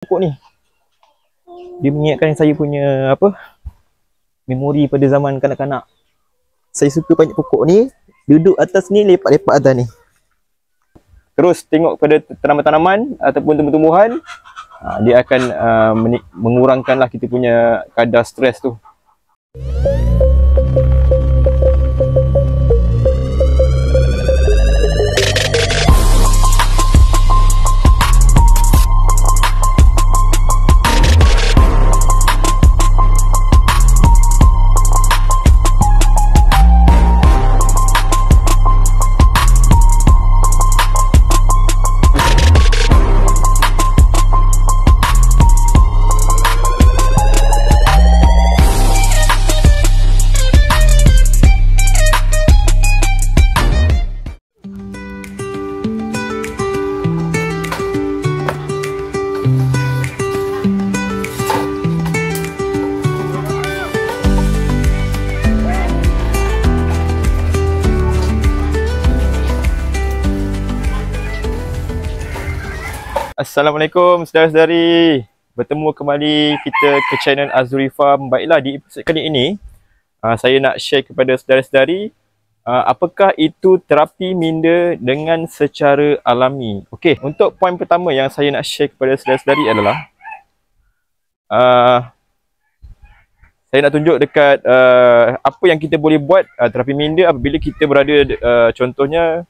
pokok ni. Dia mengingatkan saya punya memori pada zaman kanak-kanak. Saya suka banyak pokok ni, duduk atas ni, lepak-lepak atas ni. Terus tengok pada tanaman-tanaman ataupun tumbuh-tumbuhan, dia akan mengurangkanlah kita punya kadar stres tu. Assalamualaikum saudara-saudari. Bertemu kembali kita ke channel Azuri Farm. Baiklah, di episod kali ini saya nak share kepada saudara-saudari apakah itu terapi minda dengan secara alami. Okey, untuk poin pertama yang saya nak share kepada saudara-saudari adalah saya nak tunjuk dekat apa yang kita boleh buat terapi minda apabila kita berada contohnya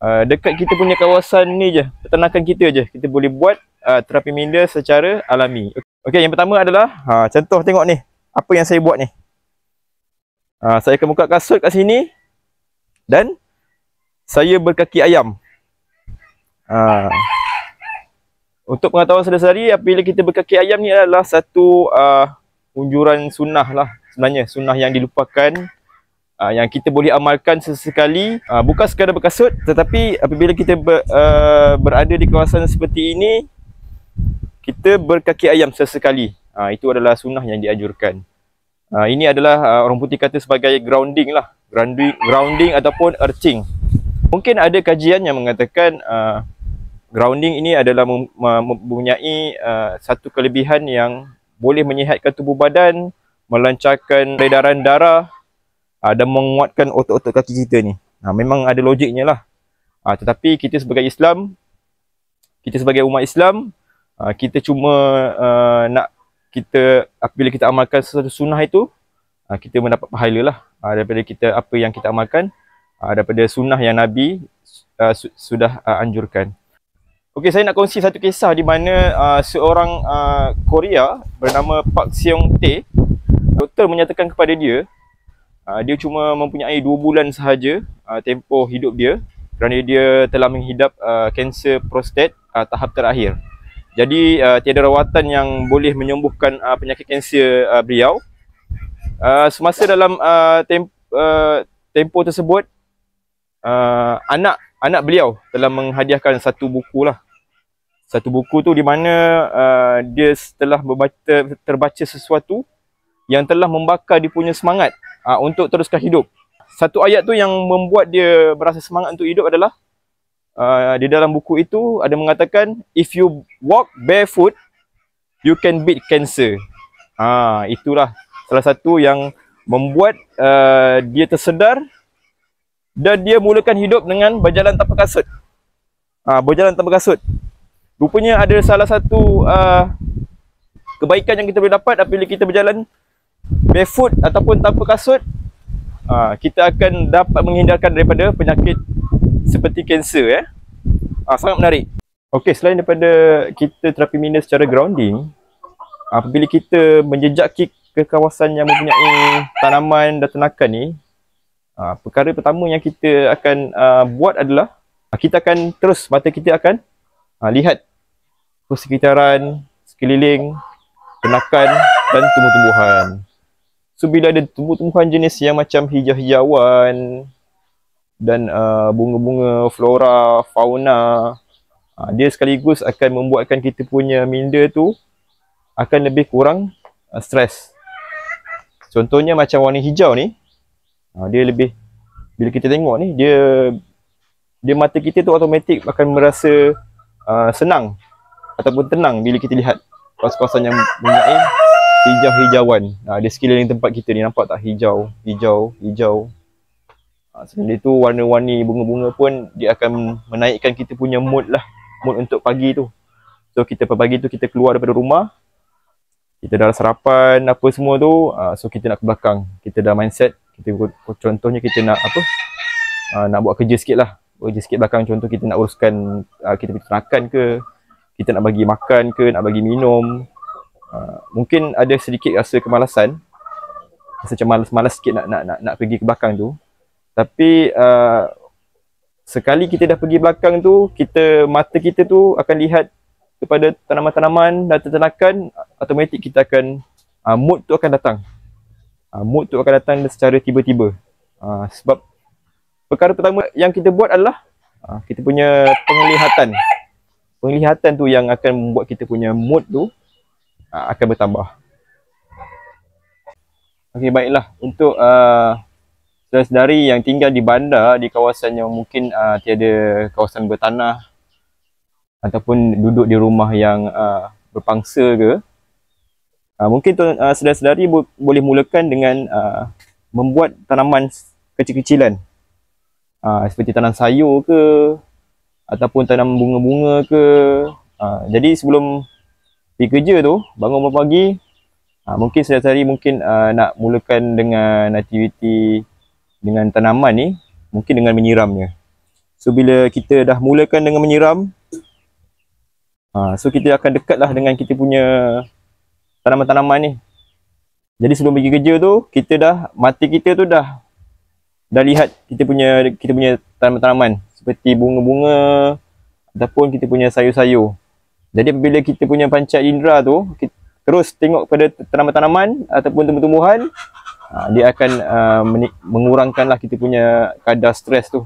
dekat kita punya kawasan ni je, peternakan kita je, kita boleh buat terapi minda secara alami. Okey, yang pertama adalah contoh, tengok ni apa yang saya buat ni. Saya akan buka kasut kat sini dan saya berkaki ayam. Untuk pengetahuan saudara-saudari, apabila kita berkaki ayam ni adalah satu unjuran sunnah lah sebenarnya, sunnah yang dilupakan, yang kita boleh amalkan sesekali, bukan sekadar berkasut, tetapi apabila kita berada di kawasan seperti ini, kita berkaki ayam sesekali. Itu adalah sunnah yang dianjurkan. Ini adalah orang putih kata sebagai grounding lah, grounding ataupun earthing. Mungkin ada kajian yang mengatakan grounding ini adalah mempunyai satu kelebihan yang boleh menyihatkan tubuh badan, melancarkan peredaran darah, dan menguatkan otot-otot kaki kita ni. Memang ada logiknya lah. Tetapi kita sebagai Islam, kita sebagai umat Islam, kita cuma nak kita, apabila kita amalkan sesuatu sunnah itu, kita mendapat pahala lah daripada kita apa yang kita amalkan, daripada sunnah yang Nabi sudah anjurkan. Okey, saya nak kongsi satu kisah di mana seorang Korea bernama Park Seong Tae, doktor menyatakan kepada dia, dia cuma mempunyai 2 bulan sahaja tempoh hidup dia kerana dia telah menghidap kanser prostat tahap terakhir. Jadi tiada rawatan yang boleh menyembuhkan penyakit kanser beliau. Semasa dalam tempoh tersebut, anak beliau telah menghadiahkan satu buku lah. Satu buku tu di mana dia setelah terbaca sesuatu yang telah membakar dia punya semangat untuk teruskan hidup. Satu ayat tu yang membuat dia berasa semangat untuk hidup adalah di dalam buku itu ada mengatakan, if you walk barefoot, you can beat cancer. Itulah salah satu yang membuat dia tersedar dan dia mulakan hidup dengan berjalan tanpa kasut. Berjalan tanpa kasut. Rupanya ada salah satu kebaikan yang kita boleh dapat apabila kita berjalan barefoot ataupun tanpa kasut, kita akan dapat menghindarkan daripada penyakit seperti kanser. Sangat menarik. Okey, selain daripada kita terapi minda secara grounding, apabila kita menjejaki ke kawasan yang mempunyai tanaman dan ternakan ni, perkara pertama yang kita akan buat adalah kita akan terus, mata kita akan lihat persekitaran, sekeliling ternakan dan tumbuh-tumbuhan. So bila ada tumbuh-tumbuhan jenis yang macam hijau-hijauan dan bunga-bunga, flora, fauna, dia sekaligus akan membuatkan kita punya minda tu akan lebih kurang stres. Contohnya macam warna hijau ni, dia lebih, bila kita tengok ni, dia mata kita tu automatik akan merasa senang ataupun tenang bila kita lihat kawasan-kawasan yang mempunyai hijau-hijauan. Di sekeliling tempat kita ni nampak tak hijau. Selain itu warna-warni bunga-bunga pun dia akan menaikkan kita punya mood lah. Mood untuk pagi tu. So kita pagi tu kita keluar daripada rumah, kita dah sarapan apa semua tu, so kita nak ke belakang. Kita dah mindset, contohnya kita nak apa? Nak buat kerja sikit lah. Kerja sikit belakang, contoh kita nak uruskan kita punya ternakan ke, kita nak bagi makan ke, nak bagi minum. Mungkin ada sedikit rasa kemalasan, rasa macam malas sikit nak pergi ke belakang tu. Tapi sekali kita dah pergi belakang tu, mata kita tu akan lihat kepada tanaman-tanaman dan ternakan, automatik kita akan mood tu akan datang. Mood tu akan datang secara tiba-tiba. Sebab perkara pertama yang kita buat adalah kita punya penglihatan. Penglihatan tu yang akan membuat kita punya mood tu akan bertambah. Okey, baiklah. Untuk saudara-saudari yang tinggal di bandar, di kawasan yang mungkin tiada kawasan bertanah ataupun duduk di rumah yang berpangsa ke, mungkin saudara-saudari boleh mulakan dengan membuat tanaman kecil-kecilan, seperti tanam sayur ke ataupun tanam bunga-bunga ke. Jadi sebelum pergi kerja tu, bangun pagi, mungkin saudara-saudari nak mulakan dengan aktiviti dengan tanaman ni, mungkin dengan menyiramnya. So bila kita dah mulakan dengan menyiram, so kita akan dekatlah dengan kita punya tanaman-tanaman ni. Jadi sebelum pergi kerja tu, mata kita tu dah lihat kita punya tanaman-tanaman seperti bunga-bunga ataupun kita punya sayur-sayur. Jadi apabila kita punya panca indera tu kita terus tengok pada tanaman-tanaman ataupun tumbuh-tumbuhan, dia akan mengurangkanlah kita punya kadar stres tu.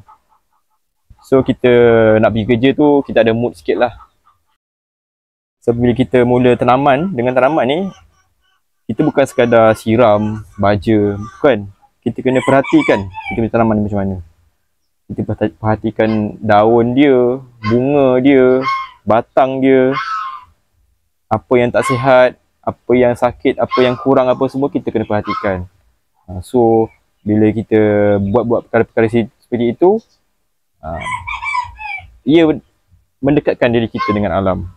So kita nak pergi kerja tu kita ada mood sikit lah. So bila kita mula dengan tanaman ni, kita bukan sekadar siram, baja, bukan. Kita kena perhatikan kita punya tanaman ni macam mana. Kita perhatikan daun dia, bunga dia, batang dia, apa yang tak sihat, apa yang sakit, apa yang kurang, apa semua kita kena perhatikan. So bila kita buat perkara-perkara seperti itu, ia mendekatkan diri kita dengan alam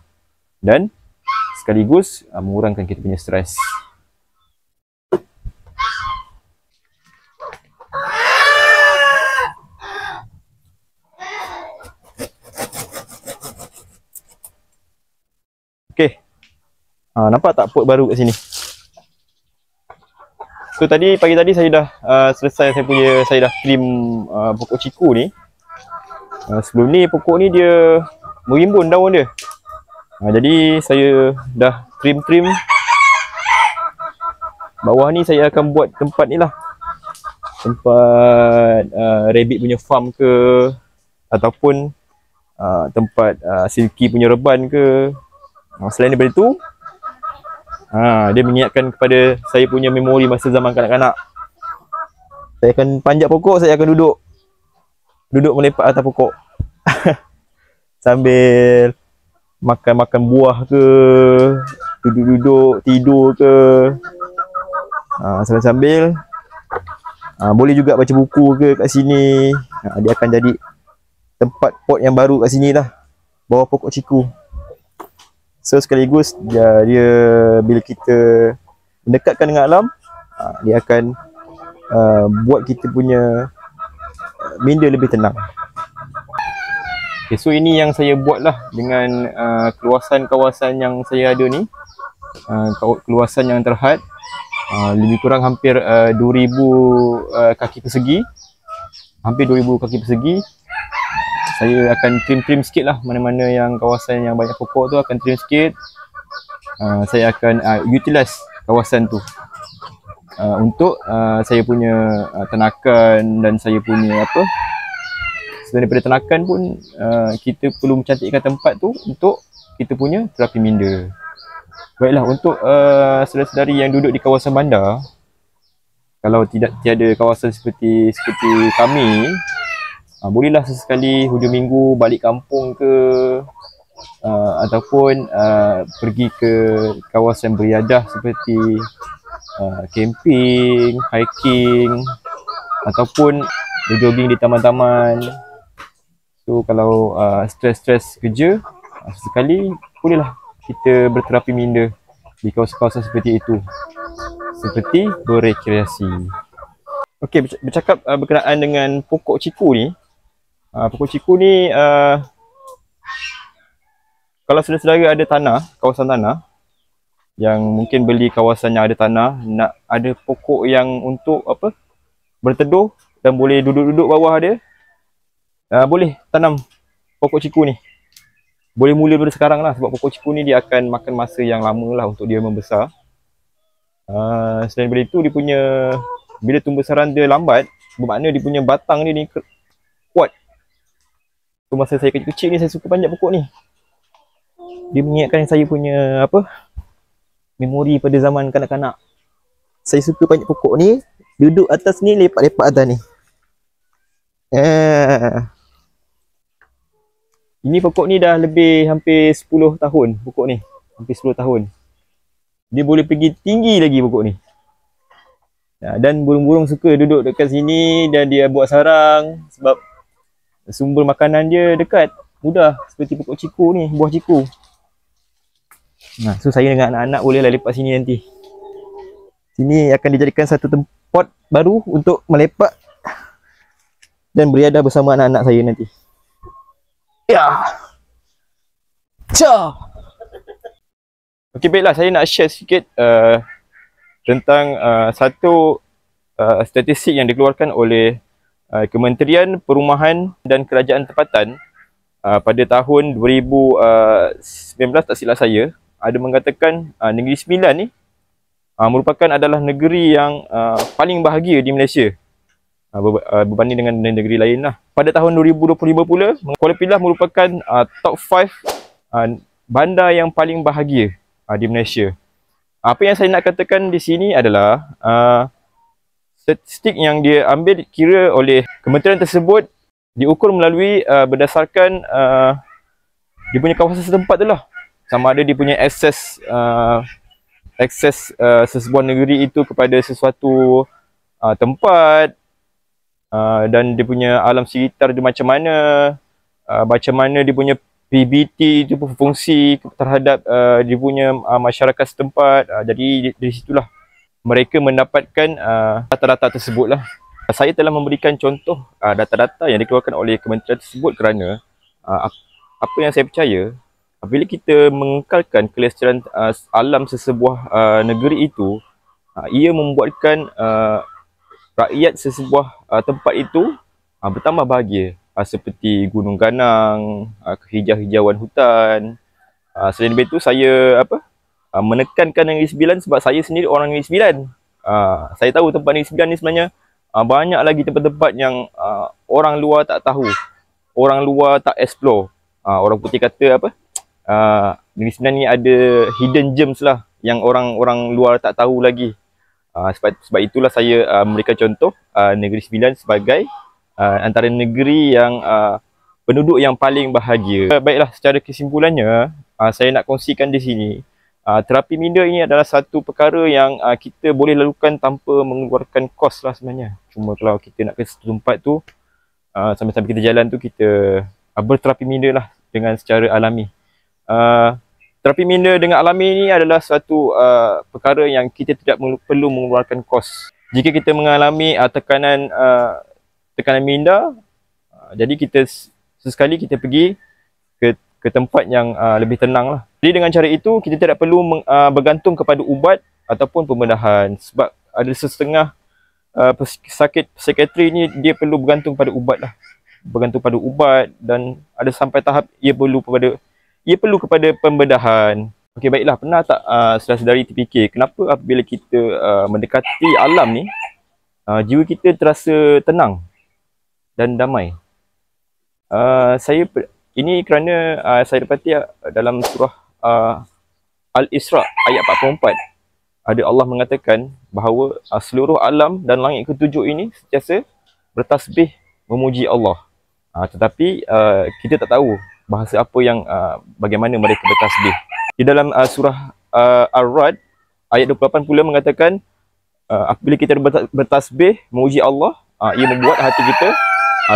dan sekaligus mengurangkan kita punya stres. Okey. Nampak tak pot baru kat sini? So pagi tadi saya dah selesai saya dah trim pokok ciku ni. Sebelum ni pokok ni dia merimbun daun dia. Jadi saya dah trim. Bawah ni saya akan buat tempat ni lah. Tempat rabbit punya farm ke, ataupun tempat silky punya reban ke. Selain daripada tu, dia mengingatkan kepada saya punya memori masa zaman kanak-kanak. Saya akan panjat pokok, saya akan duduk melepak atas pokok sambil makan buah ke, duduk-duduk tidur ke, sambil boleh juga baca buku ke kat sini. Dia akan jadi tempat pot yang baru kat sini lah, bawah pokok ciku. So sekaligus dia bila kita mendekatkan dengan alam, dia akan buat kita punya minda lebih tenang. Okay, so ini yang saya buat lah dengan keluasan kawasan yang saya ada ni, keluasan yang terhad, lebih kurang hampir 2,000 kaki persegi, hampir 2,000 kaki persegi. Saya akan trim sikit lah, mana-mana yang kawasan yang banyak pokok tu akan trim sikit. Saya akan utilize kawasan tu untuk saya punya ternakan dan saya punya apa. Selain daripada ternakan pun kita perlu mencantikkan tempat tu untuk kita punya terapi minda. Baiklah, untuk saudara-saudari yang duduk di kawasan bandar, kalau tiada kawasan seperti kami, bolehlah sesekali hujung minggu balik kampung ke, ataupun pergi ke kawasan beriadah seperti camping, hiking, ataupun berjogging di taman-taman. So kalau stres-stres kerja, sesekali bolehlah kita berterapi minda di kawasan-kawasan seperti itu, seperti berekreasi. Okey, bercakap berkenaan dengan pokok ciku ni. Pokok ciku ni kalau saudara-saudara ada tanah, kawasan tanah yang mungkin beli kawasan yang ada tanah, nak ada pokok yang untuk apa, berteduh dan boleh duduk-duduk bawah dia, boleh tanam pokok ciku ni. Boleh mula dari sekarang lah, sebab pokok ciku ni dia akan makan masa yang lama lah untuk dia membesar. Selain daripada itu, dia punya bila pembesaran dia lambat, bermakna dia punya batang dia ni kuat. So masa saya kecil-kecil ni, saya suka panjat pokok ni. Dia mengingatkan saya punya apa, memori pada zaman kanak-kanak. Saya suka panjat pokok ni, duduk atas ni, lepak-lepak atas ni. Ini pokok ni dah lebih hampir 10 tahun pokok ni. Hampir 10 tahun. Dia boleh pergi tinggi lagi pokok ni. Dan burung-burung suka duduk dekat sini dan dia buat sarang sebab sumber makanan dia dekat, mudah, seperti pokok ciku ni, buah ciku. So saya dengan anak-anak bolehlah lepak sini nanti. Sini akan dijadikan satu tempat baru untuk melepak dan beriadah bersama anak-anak saya nanti. Ya. Okey, baiklah, saya nak share sikit tentang satu statistik yang dikeluarkan oleh Kementerian Perumahan dan Kerajaan Tempatan pada tahun 2019, tak silap saya, ada mengatakan Negeri Sembilan ni merupakan adalah negeri yang paling bahagia di Malaysia berbanding dengan negeri lain lah. Pada tahun 2025 pula, Kuala Pilah merupakan top 5 bandar yang paling bahagia di Malaysia. Apa yang saya nak katakan di sini adalah statistik yang dia ambil kira oleh kementerian tersebut diukur melalui berdasarkan dia punya kawasan setempat tu lah. Sama ada dia punya akses sesebuah negeri itu kepada sesuatu tempat, dan dia punya alam sekitar dia macam mana dia punya PBT itu berfungsi terhadap dia punya masyarakat setempat. Jadi dari situlah mereka mendapatkan data-data tersebut lah. Saya telah memberikan contoh data-data yang dikeluarkan oleh kementerian tersebut kerana apa yang saya percaya, apabila kita mengekalkan kelestarian alam sesebuah negeri itu, ia membuatkan rakyat sesebuah tempat itu bertambah bahagia. Seperti Gunung Ganang, kehijau-hijauan hutan. Selain daripada itu, saya menekankan Negeri Sembilan sebab saya sendiri orang Negeri Sembilan. Saya tahu tempat Negeri Sembilan ni sebenarnya banyak lagi tempat-tempat yang orang luar tak tahu, orang luar tak explore. Orang putih kata Negeri Sembilan ni ada hidden gems lah yang orang luar tak tahu lagi. Sebab itulah saya memberikan contoh Negeri Sembilan sebagai antara negeri yang penduduk yang paling bahagia. Baiklah, secara kesimpulannya, saya nak kongsikan di sini, terapi minda ini adalah satu perkara yang kita boleh lakukan tanpa mengeluarkan kos lah sebenarnya. Cuma kalau kita nak ke satu tempat tu, sambil-sambil kita jalan tu, kita berterapi minda lah dengan secara alami. Terapi minda dengan alami ini adalah suatu perkara yang kita tidak perlu mengeluarkan kos. Jika kita mengalami tekanan minda, jadi kita sesekali kita pergi ke tempat yang lebih tenang lah. Jadi dengan cara itu, kita tidak perlu bergantung kepada ubat ataupun pembedahan. Sebab ada setengah sakit psikiatri ni dia perlu bergantung pada ubat lah. Bergantung pada ubat, dan ada sampai tahap ia perlu kepada pembedahan. Okey, baiklah, pernah tak saudara-saudari terfikir kenapa apabila kita mendekati alam ni, jiwa kita terasa tenang dan damai? Ini kerana saya dapati dalam surah Al-Isra ayat 44 ada Allah mengatakan bahawa seluruh alam dan langit ketujuh ini sentiasa bertasbih memuji Allah. Tetapi kita tak tahu bahasa apa yang bagaimana mereka bertasbih. Di dalam surah Ar-Ra'd ayat 28 pula mengatakan apabila kita bertasbih memuji Allah, ia membuat hati kita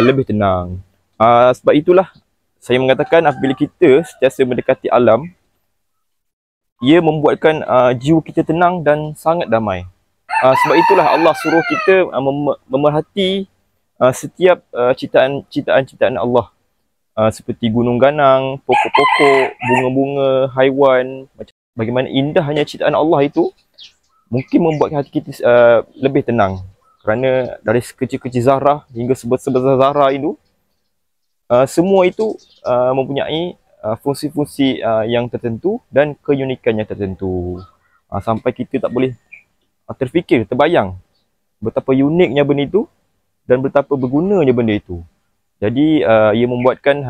lebih tenang. Sebab itulah saya mengatakan apabila kita sentiasa mendekati alam, ia membuatkan jiwa kita tenang dan sangat damai. Sebab itulah Allah suruh kita memerhati setiap ciptaan Allah, seperti gunung ganang, pokok-pokok, bunga-bunga, haiwan. Bagaimana indahnya ciptaan Allah itu mungkin membuat hati kita lebih tenang. Kerana dari sekecil-kecil zarah hingga sebesar zarah itu, semua itu mempunyai fungsi-fungsi yang tertentu dan keunikan yang tertentu. Sampai kita tak boleh terfikir, terbayang betapa uniknya benda itu dan betapa bergunanya benda itu. Jadi ia membuatkan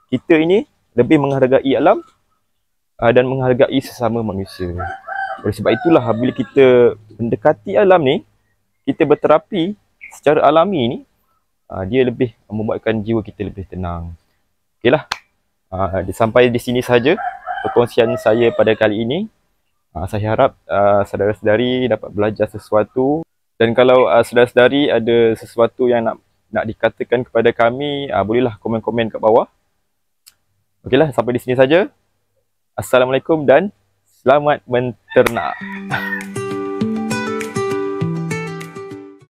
kita ini lebih menghargai alam dan menghargai sesama manusia. Oleh sebab itulah bila kita mendekati alam ni, kita berterapi secara alami ni, dia lebih membuatkan jiwa kita lebih tenang. Okeylah, sampai di sini saja perkongsian saya pada kali ini. Saya harap saudara-saudari dapat belajar sesuatu, dan kalau saudara-saudari ada sesuatu yang nak dikatakan kepada kami, bolehlah komen-komen kat bawah. Okeylah, sampai di sini saja. Assalamualaikum dan selamat menternak.